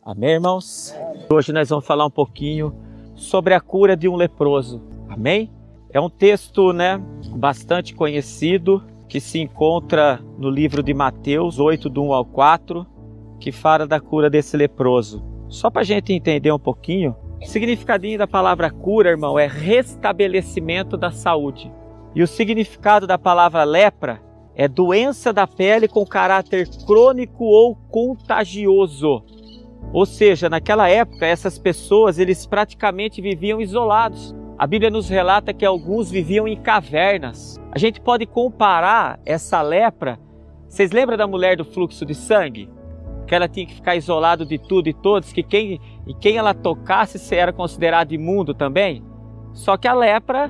Amém, irmãos? Hoje nós vamos falar um pouquinho sobre a cura de um leproso. Amém? É um texto, bastante conhecido, que se encontra no livro de Mateus 8, do 1 ao 4, que fala da cura desse leproso. Só para a gente entender um pouquinho, o significadinho da palavra cura, irmão, é restabelecimento da saúde. E o significado da palavra lepra é doença da pele com caráter crônico ou contagioso. Ou seja, naquela época, essas pessoas, eles praticamente viviam isolados. A Bíblia nos relata que alguns viviam em cavernas. A gente pode comparar essa lepra. Vocês lembram da mulher do fluxo de sangue? Que ela tinha que ficar isolada de tudo e todos, que quem ela tocasse era considerado imundo também. Só que a lepra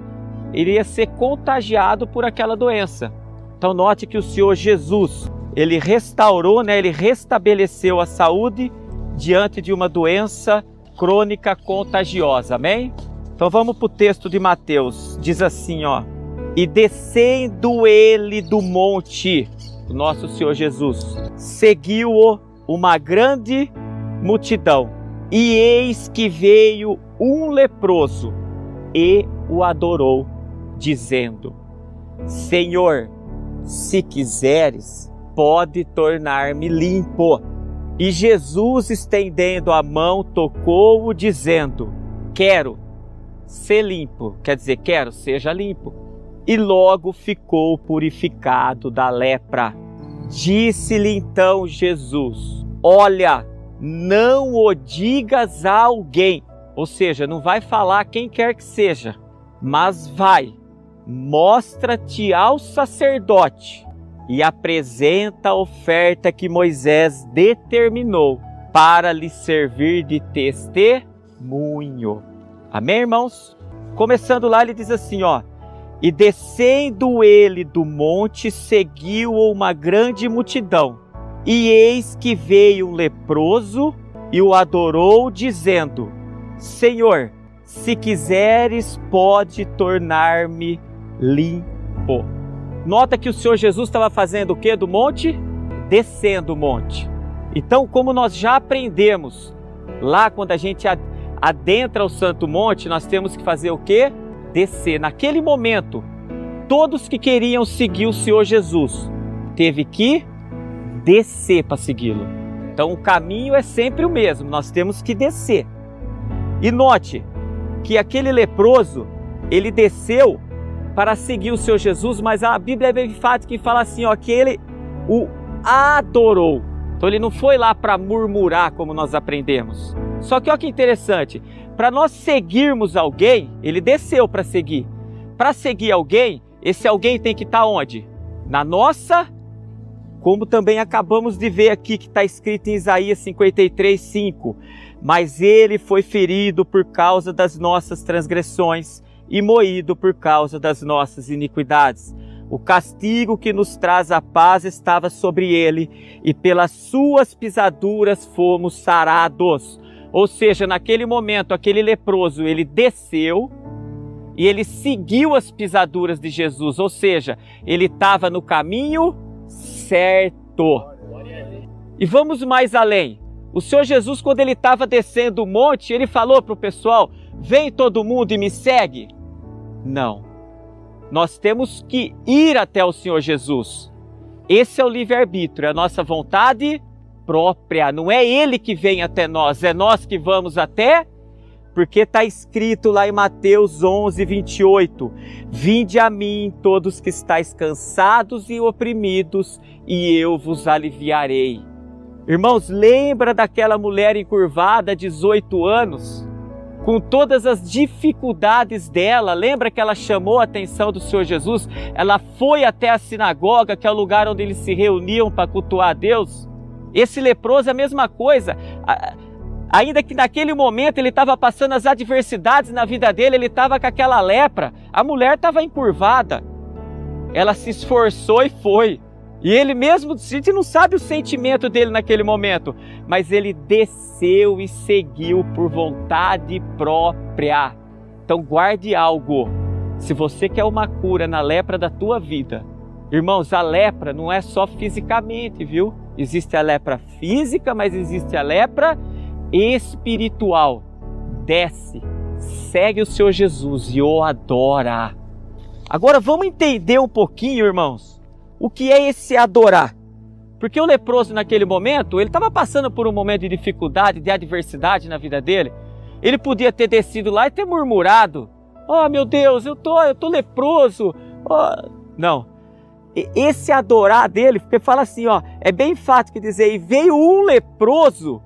iria ser contagiado por aquela doença. Então note que o Senhor Jesus, ele restaurou, ele restabeleceu a saúde diante de uma doença crônica contagiosa, amém? Então vamos para o texto de Mateus, diz assim, e descendo ele do monte, o nosso Senhor Jesus, seguiu-o uma grande multidão, e eis que veio um leproso, e o adorou, dizendo, Senhor, se quiseres, pode tornar-me limpo. E Jesus, estendendo a mão, tocou-o, dizendo, quero ser limpo. Quer dizer, quero, seja limpo. E logo ficou purificado da lepra. Disse-lhe então Jesus, olha, não o digas a alguém. Ou seja, não vai falar quem quer que seja, mas vai, mostra-te ao sacerdote e apresenta a oferta que Moisés determinou para lhe servir de testemunho. Amém, irmãos? Começando lá, ele diz assim, e descendo ele do monte, seguiu-o uma grande multidão. E eis que veio um leproso e o adorou, dizendo, Senhor, se quiseres, pode tornar-me limpo. Nota que o Senhor Jesus estava fazendo o que do monte? Descendo o monte. Então, como nós já aprendemos, lá quando a gente adentra o Santo Monte, nós temos que fazer o que? Descer. Naquele momento, todos que queriam seguir o Senhor Jesus, teve que descer para segui-lo. Então, o caminho é sempre o mesmo, nós temos que descer. E note que aquele leproso, ele desceu para seguir o Senhor Jesus, mas a Bíblia é bem enfática e fala assim, que ele o adorou. Então ele não foi lá para murmurar, como nós aprendemos. Só que olha que interessante, para nós seguirmos alguém, ele desceu para seguir. Para seguir alguém, esse alguém tem que estar onde? Na nossa, como também acabamos de ver aqui, que está escrito em Isaías 53:5. Mas ele foi ferido por causa das nossas transgressões, e moído por causa das nossas iniquidades. O castigo que nos traz a paz estava sobre ele, e pelas suas pisaduras fomos sarados. Ou seja, naquele momento, aquele leproso, ele desceu e ele seguiu as pisaduras de Jesus. Ou seja, ele estava no caminho certo. E vamos mais além. O Senhor Jesus, quando ele estava descendo o monte, ele falou para o pessoal, vem todo mundo e me segue. Não, nós temos que ir até o Senhor Jesus. Esse é o livre-arbítrio, é a nossa vontade própria. Não é Ele que vem até nós, é nós que vamos até, porque está escrito lá em Mateus 11:28, vinde a mim todos que estáis cansados e oprimidos, e eu vos aliviarei. Irmãos, lembra daquela mulher encurvada, 18 anos? Com todas as dificuldades dela, lembra que ela chamou a atenção do Senhor Jesus? Ela foi até a sinagoga, que é o lugar onde eles se reuniam para cultuar a Deus. Esse leproso é a mesma coisa. Ainda que naquele momento ele estava passando as adversidades na vida dele, ele estava com aquela lepra, a mulher estava encurvada. Ela se esforçou e foi. E ele mesmo, a gente não sabe o sentimento dele naquele momento, mas ele desceu e seguiu por vontade própria. Então guarde algo, se você quer uma cura na lepra da tua vida, irmãos, a lepra não é só fisicamente, viu? Existe a lepra física, mas existe a lepra espiritual, desce, segue o Senhor Jesus e o adora. Agora vamos entender um pouquinho, irmãos, o que é esse adorar. Porque o leproso naquele momento, ele estava passando por um momento de dificuldade, de adversidade na vida dele. Ele podia ter descido lá e ter murmurado: oh meu Deus, eu tô leproso. Oh. Não. Esse adorar dele, porque fala assim, ó, é bem fácil que dizer, e veio um leproso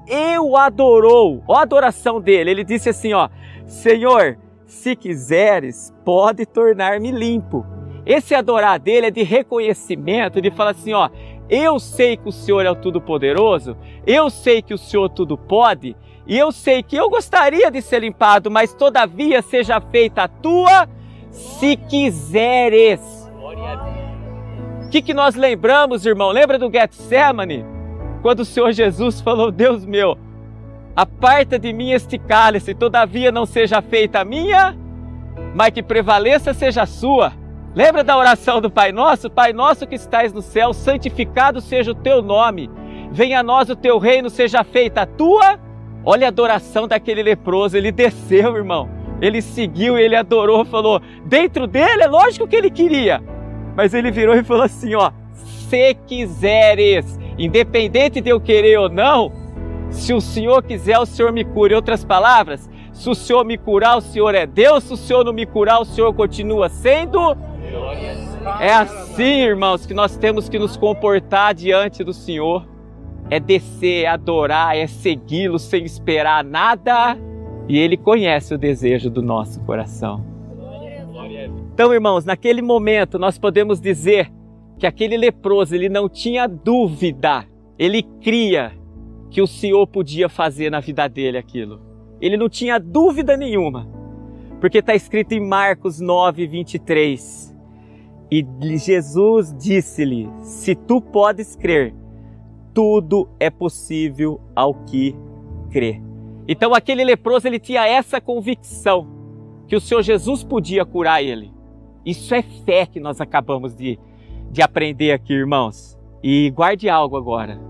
e o adorou. Ó a adoração dele, ele disse assim, ó: Senhor, se quiseres, pode tornar-me limpo. Esse adorar dele é de reconhecimento, de falar assim, ó: eu sei que o Senhor é o Todo-Poderoso, eu sei que o Senhor tudo pode, e eu sei que eu gostaria de ser limpado, mas todavia seja feita a tua, se quiseres. O que nós lembramos, irmão? Lembra do Getsemane? Quando o Senhor Jesus falou: Deus meu, aparta de mim este cálice, todavia não seja feita a minha, mas que prevaleça seja a sua. Lembra da oração do Pai Nosso? Pai nosso que estais no céu, santificado seja o teu nome. Venha a nós o teu reino, seja feita a tua. Olha a adoração daquele leproso, ele desceu, irmão. Ele seguiu, ele adorou, falou, dentro dele é lógico que ele queria. Mas ele virou e falou assim, ó: se quiseres, independente de eu querer ou não, se o Senhor quiser, o Senhor me cura. Em outras palavras, se o Senhor me curar, o Senhor é Deus. Se o Senhor não me curar, o Senhor continua sendo. É assim, irmãos, que nós temos que nos comportar diante do Senhor. É descer, é adorar, é segui-lo sem esperar nada. E Ele conhece o desejo do nosso coração. Então, irmãos, naquele momento nós podemos dizer que aquele leproso, ele não tinha dúvida. Ele cria que o Senhor podia fazer na vida dele aquilo. Ele não tinha dúvida nenhuma. Porque está escrito em Marcos 9, 23. E Jesus disse-lhe: se tu podes crer, tudo é possível ao que crê. Então aquele leproso, ele tinha essa convicção que o Senhor Jesus podia curar ele. Isso é fé que nós acabamos de aprender aqui, irmãos. E guarde algo agora.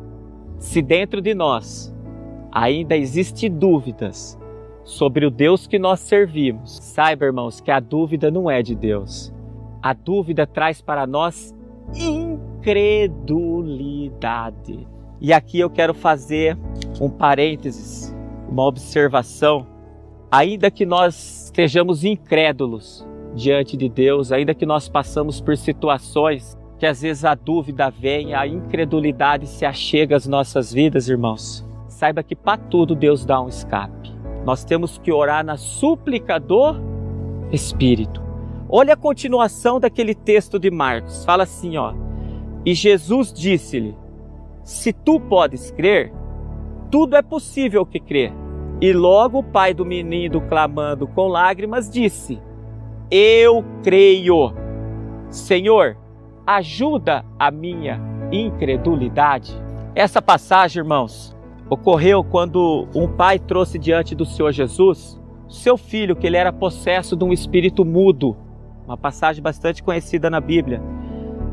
Se dentro de nós ainda existem dúvidas sobre o Deus que nós servimos, saiba, irmãos, que a dúvida não é de Deus. A dúvida traz para nós incredulidade. E aqui eu quero fazer um parênteses, uma observação. Ainda que nós estejamos incrédulos diante de Deus, ainda que nós passamos por situações que às vezes a dúvida vem, a incredulidade se achega às nossas vidas, irmãos, saiba que para tudo Deus dá um escape. Nós temos que orar na súplica do Espírito. Olha a continuação daquele texto de Marcos. Fala assim, ó: e Jesus disse-lhe: se tu podes crer, tudo é possível que crê. E logo o pai do menino, clamando com lágrimas, disse: eu creio. Senhor, ajuda a minha incredulidade. Essa passagem, irmãos, ocorreu quando um pai trouxe diante do Senhor Jesus seu filho, que ele era possesso de um espírito mudo. Uma passagem bastante conhecida na Bíblia,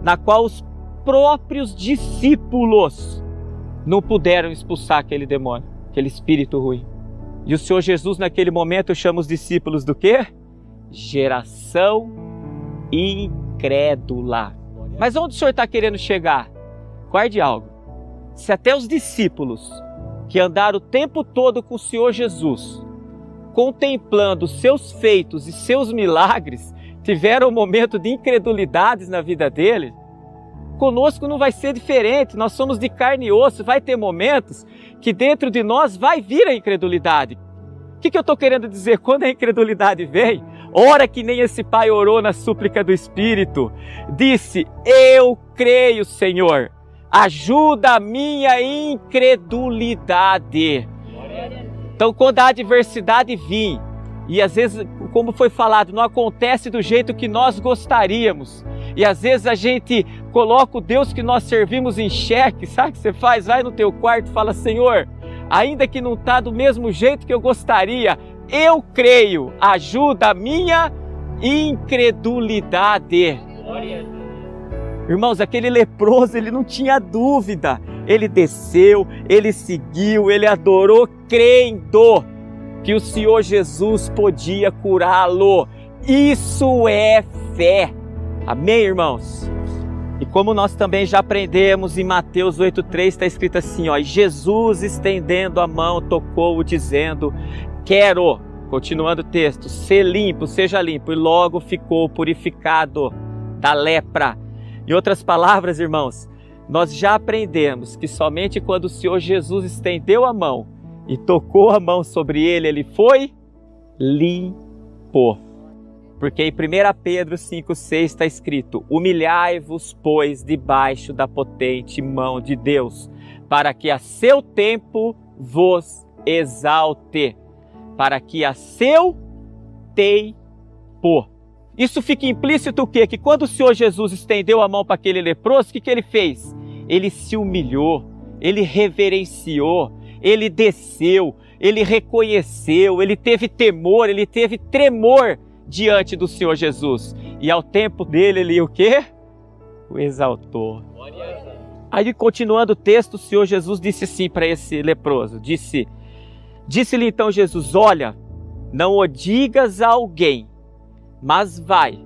na qual os próprios discípulos não puderam expulsar aquele demônio, aquele espírito ruim. E o Senhor Jesus, naquele momento, chama os discípulos do quê? Geração incrédula. Mas onde o Senhor está querendo chegar? Guarde algo. Se até os discípulos que andaram o tempo todo com o Senhor Jesus, contemplando seus feitos e seus milagres, tiveram um momento de incredulidades na vida dele, conosco não vai ser diferente. Nós somos de carne e osso. Vai ter momentos que dentro de nós vai vir a incredulidade. O que eu estou querendo dizer? Quando a incredulidade vem, ora que nem esse pai orou na súplica do Espírito, disse: eu creio, Senhor, ajuda a minha incredulidade. Então, quando a adversidade vir, e às vezes, como foi falado, não acontece do jeito que nós gostaríamos, e às vezes a gente coloca o Deus que nós servimos em xeque, sabe o que você faz? Vai no teu quarto e fala: Senhor, ainda que não está do mesmo jeito que eu gostaria, eu creio, ajuda a minha incredulidade. Irmãos, aquele leproso, ele não tinha dúvida, ele desceu, ele seguiu, ele adorou, crendo que o Senhor Jesus podia curá-lo. Isso é fé. Amém, irmãos? E como nós também já aprendemos em Mateus 8,3, está escrito assim, ó, e Jesus estendendo a mão tocou-o dizendo, quero, continuando o texto, ser limpo, seja limpo, e logo ficou purificado da lepra. Em outras palavras, irmãos, nós já aprendemos que somente quando o Senhor Jesus estendeu a mão e tocou a mão sobre ele, ele foi limpo. Porque em 1 Pedro 5,6 está escrito, humilhai-vos, pois, debaixo da potente mão de Deus, para que a seu tempo vos exalte, para que a seu tempo. Isso fica implícito o quê? Que quando o Senhor Jesus estendeu a mão para aquele leproso, o que ele fez? Ele se humilhou, ele reverenciou, ele desceu, ele reconheceu, ele teve temor, ele teve tremor diante do Senhor Jesus. E ao tempo dele, ele o quê? O exaltou. Aí, continuando o texto, o Senhor Jesus disse assim para esse leproso, disse-lhe então Jesus, olha, não o digas a alguém, mas vai,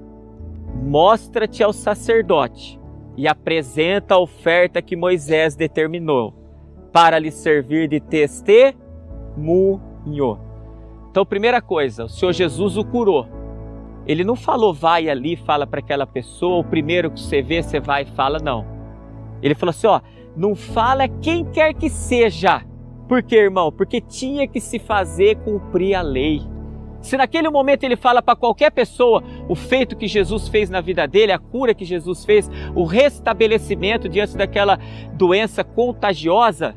mostra-te ao sacerdote e apresenta a oferta que Moisés determinou, para lhe servir de testemunho. Então, primeira coisa, o Senhor Jesus o curou. Ele não falou, vai ali, fala para aquela pessoa, o primeiro que você vê, você vai e fala, não. Ele falou assim, ó, não fala quem quer que seja. Por quê, irmão? Porque tinha que se fazer cumprir a lei. Se naquele momento ele fala para qualquer pessoa o feito que Jesus fez na vida dele, a cura que Jesus fez, o restabelecimento diante daquela doença contagiosa,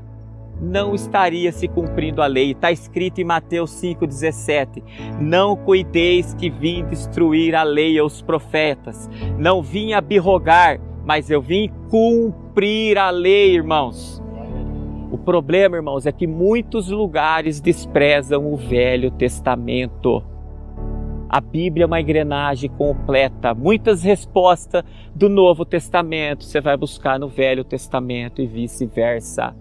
não estaria se cumprindo a lei. Está escrito em Mateus 5,17, não cuideis que vim destruir a lei e os profetas, não vim abrogar, mas eu vim cumprir a lei, irmãos. O problema, irmãos, é que muitos lugares desprezam o Velho Testamento. A Bíblia é uma engrenagem completa. Muitas respostas do Novo Testamento você vai buscar no Velho Testamento e vice-versa.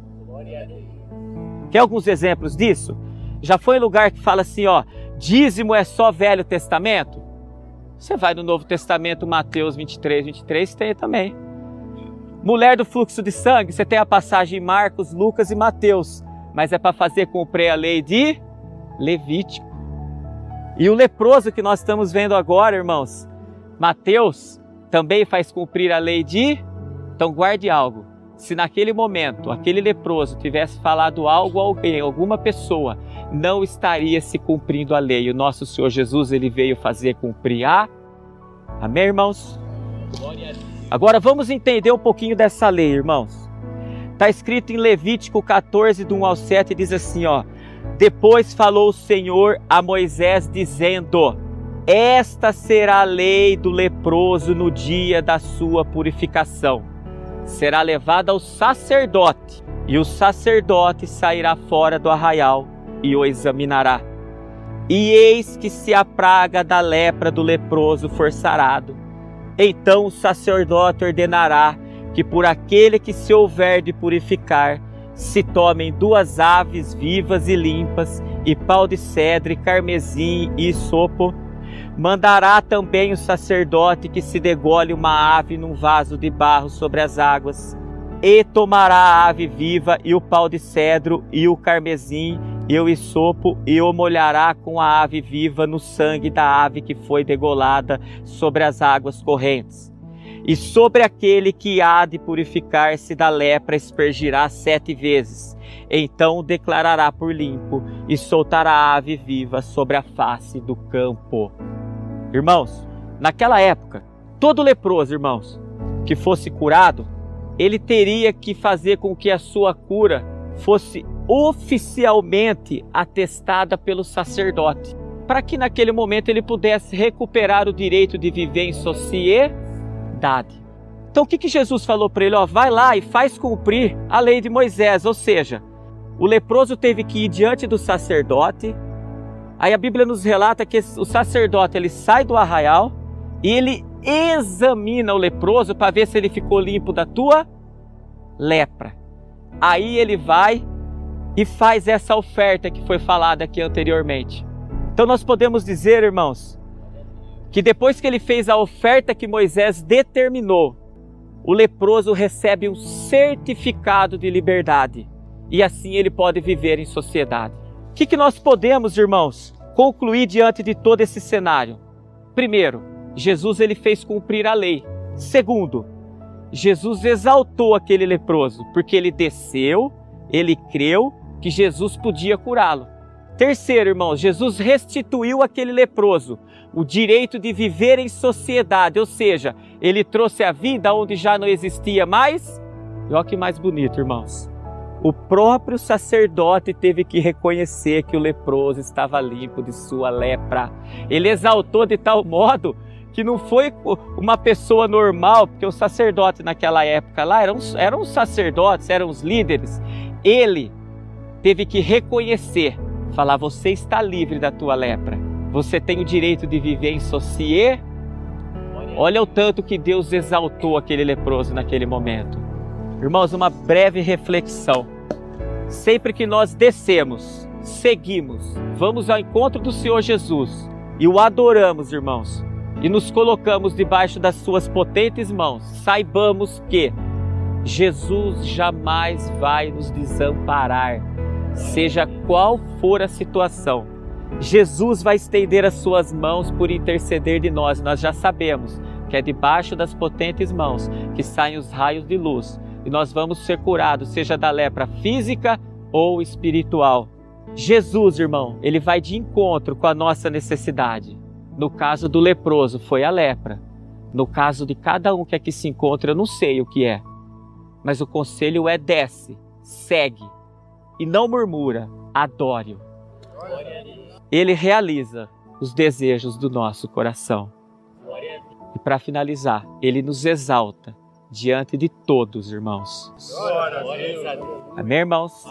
Quer alguns exemplos disso? Já foi em lugar que fala assim, ó, dízimo é só Velho Testamento? Você vai no Novo Testamento, Mateus 23, tem também. Mulher do fluxo de sangue, você tem a passagem em Marcos, Lucas e Mateus, mas é para fazer cumprir a lei de Levítico. E o leproso que nós estamos vendo agora, irmãos, Mateus também faz cumprir a lei de... Então guarde algo. Se naquele momento, aquele leproso tivesse falado algo a alguém, alguma pessoa, não estaria se cumprindo a lei. O nosso Senhor Jesus, ele veio fazer cumprir a... Amém, irmãos? Agora vamos entender um pouquinho dessa lei, irmãos. Está escrito em Levítico 14, do 1 ao 7, diz assim, ó. Depois falou o Senhor a Moisés, dizendo, esta será a lei do leproso no dia da sua purificação. Será levada ao sacerdote, e o sacerdote sairá fora do arraial e o examinará. E eis que se a praga da lepra do leproso for sarado, então o sacerdote ordenará que por aquele que se houver de purificar, se tomem 2 aves vivas e limpas, e pau de cedro, carmesim e hisopo. Mandará também o sacerdote que se degole uma ave num vaso de barro sobre as águas, e tomará a ave viva e o pau de cedro e o carmesim e o hisopo, e o molhará com a ave viva no sangue da ave que foi degolada sobre as águas correntes. E sobre aquele que há de purificar-se da lepra aspergirá 7 vezes. Então o declarará por limpo e soltará a ave viva sobre a face do campo. Irmãos, naquela época, todo leproso, irmãos, que fosse curado, ele teria que fazer com que a sua cura fosse oficialmente atestada pelo sacerdote, para que naquele momento ele pudesse recuperar o direito de viver em sociedade. Então o que Jesus falou para ele? Ó, vai lá e faz cumprir a lei de Moisés, ou seja, o leproso teve que ir diante do sacerdote. Aí a Bíblia nos relata que o sacerdote ele sai do arraial e ele examina o leproso para ver se ele ficou limpo da tua lepra. aí ele vai e faz essa oferta que foi falada aqui anteriormente. Então nós podemos dizer, irmãos, que depois que ele fez a oferta que Moisés determinou, o leproso recebe um certificado de liberdade e assim ele pode viver em sociedade. O que nós podemos, irmãos, concluir diante de todo esse cenário? Primeiro, Jesus ele fez cumprir a lei. Segundo, Jesus exaltou aquele leproso, porque ele desceu, ele creu que Jesus podia curá-lo. Terceiro, irmãos, Jesus restituiu àquele leproso o direito de viver em sociedade, ou seja, ele trouxe a vida onde já não existia mais. E olha que mais bonito, irmãos. O próprio sacerdote teve que reconhecer que o leproso estava limpo de sua lepra. Ele exaltou de tal modo que não foi uma pessoa normal, porque o sacerdote naquela época lá eram os sacerdotes, eram os líderes. Ele teve que reconhecer, falar: você está livre da tua lepra. Você tem o direito de viver em sociedade. Olha o tanto que Deus exaltou aquele leproso naquele momento. Irmãos, uma breve reflexão. Sempre que nós descemos, seguimos, vamos ao encontro do Senhor Jesus e o adoramos, irmãos, e nos colocamos debaixo das suas potentes mãos, saibamos que Jesus jamais vai nos desamparar, seja qual for a situação. Jesus vai estender as suas mãos por interceder de nós. Nós já sabemos que é debaixo das potentes mãos que saem os raios de luz e nós vamos ser curados, seja da lepra física ou espiritual. Jesus, irmão, ele vai de encontro com a nossa necessidade. No caso do leproso foi a lepra. No caso de cada um que aqui se encontra, eu não sei o que é, mas o conselho é: desce, segue e não murmura, adore-o. Ele realiza os desejos do nosso coração. E para finalizar, ele nos exalta diante de todos, irmãos. Amém, irmãos?